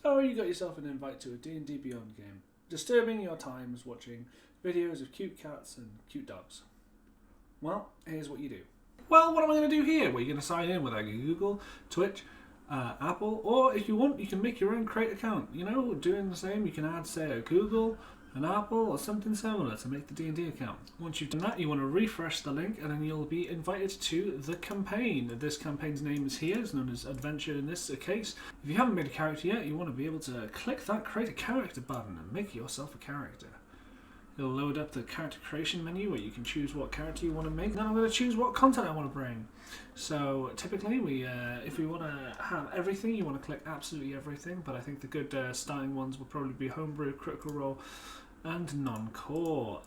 So you got yourself an invite to a D&D Beyond game, disturbing your times watching videos of cute cats and cute dogs. Well, here's what you do. Well, what am I going to do here? Well, you're going to sign in with either Google, Twitch, Apple, or if you want, you can make your own create account. You know, doing the same, you can add, say, a Google, an Apple, or something similar to make the D&D account. Once you've done that, you want to refresh the link, and then you'll be invited to the campaign. This campaign's name is here. It's known as Adventure in this case. If you haven't made a character yet, you want to be able to click that Create a Character button and make yourself a character. It'll load up the character creation menu where you can choose what character you want to make. Then I'm going to choose what content I want to bring. So typically, if we want to have everything, you want to click absolutely everything. But I think the good starting ones will probably be Homebrew, Critical Role, and non-core,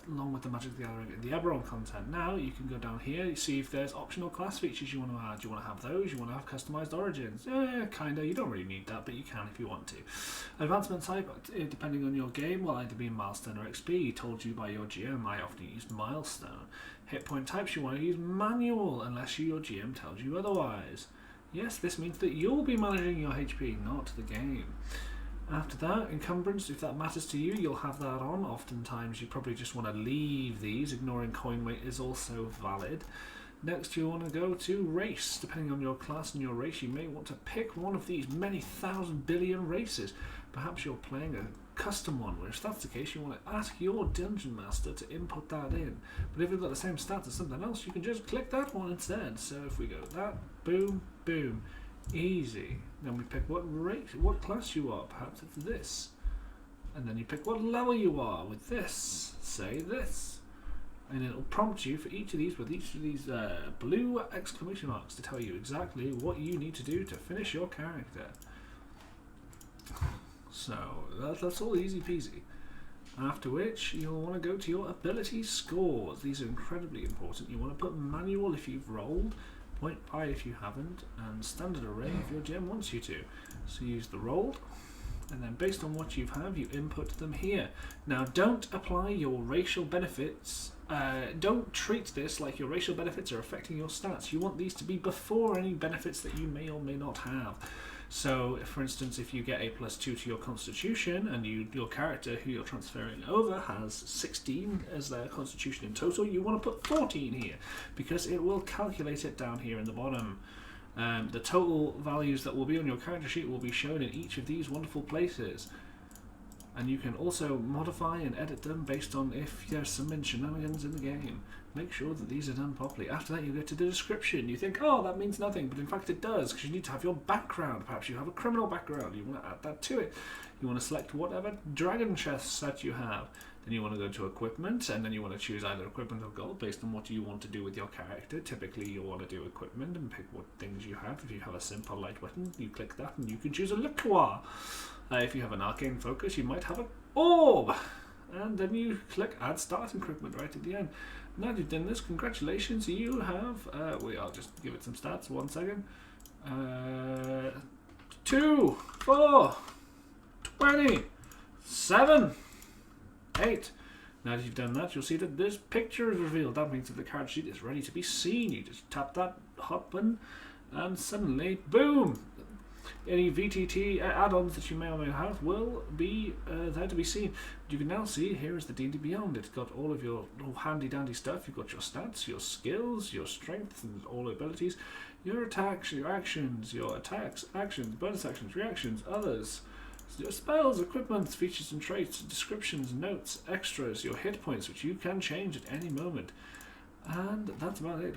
along with the Magic the Gathering and the Eberron content. Now you can go down here, you see if there's optional class features you want to add. Do you want to have those? You want to have customized origins? Kinda. You don't really need that, but you can if you want to. Advancement type, depending on your game, will either be milestone or XP, told you by your GM. I often use milestone. Hit point types, you want to use manual, unless your GM tells you otherwise. Yes, this means that you'll be managing your HP, not the game. After that, encumbrance, if that matters to you, you'll have that on. Oftentimes you probably just want to leave these. Ignoring coin weight is also valid. Next you want to go to race. Depending on your class and your race, you may want to pick one of these many thousand billion races. Perhaps you're playing a custom one, where if that's the case, you want to ask your dungeon master to input that in. But if you've got the same stats as something else, you can just click that one instead. So if we go that, boom, boom. Easy. Then we pick what race, what class you are. Perhaps it's this. And then you pick what level you are with this. Say this. And it'll prompt you for each of these with each of these blue exclamation marks to tell you exactly what you need to do to finish your character. So that's all easy peasy. After which you'll want to go to your ability scores. These are incredibly important. You want to put manual if you've rolled, point pi if you haven't, and standard array if your GM wants you to. So use the rolled, and then based on what you have, you input them here. Now don't apply your racial benefits, don't treat this like your racial benefits are affecting your stats. You want these to be before any benefits that you may or may not have. So, for instance, if you get a +2 to your constitution and your character who you're transferring over has 16 as their constitution in total, you want to put 14 here because it will calculate it down here in the bottom. The total values that will be on your character sheet will be shown in each of these wonderful places. And you can also modify and edit them based on if there's some shenanigans in the game. Make sure that these are done properly. After that you get to the description. You think, oh, that means nothing, but in fact it does, because you need to have your background. Perhaps you have a criminal background, you want to add that to it. You want to select whatever dragon chest set you have. Then you want to go to equipment, and then you want to choose either equipment or gold based on what you want to do with your character. Typically you want to do equipment and pick what things you have. If you have a simple light weapon, you click that and you can choose a liqueur. If you have an arcane focus, you might have an orb. And then you click add start equipment right at the end. Now you've done this, congratulations, you have, I'll just give it some stats, 1 second. 2, 4, 20, 7, 8. Now that you've done that, you'll see that this picture is revealed. That means that the card sheet is ready to be seen. You just tap that hot button and suddenly, boom! Any VTT add-ons that you may or may have will be there to be seen. You can now see here is the D&D Beyond. It's got all of your handy-dandy stuff. You've got your stats, your skills, your strength, and all abilities, your attacks, your actions, bonus actions, reactions, others, your spells, equipment, features and traits, descriptions, notes, extras, your hit points, which you can change at any moment. And that's about it.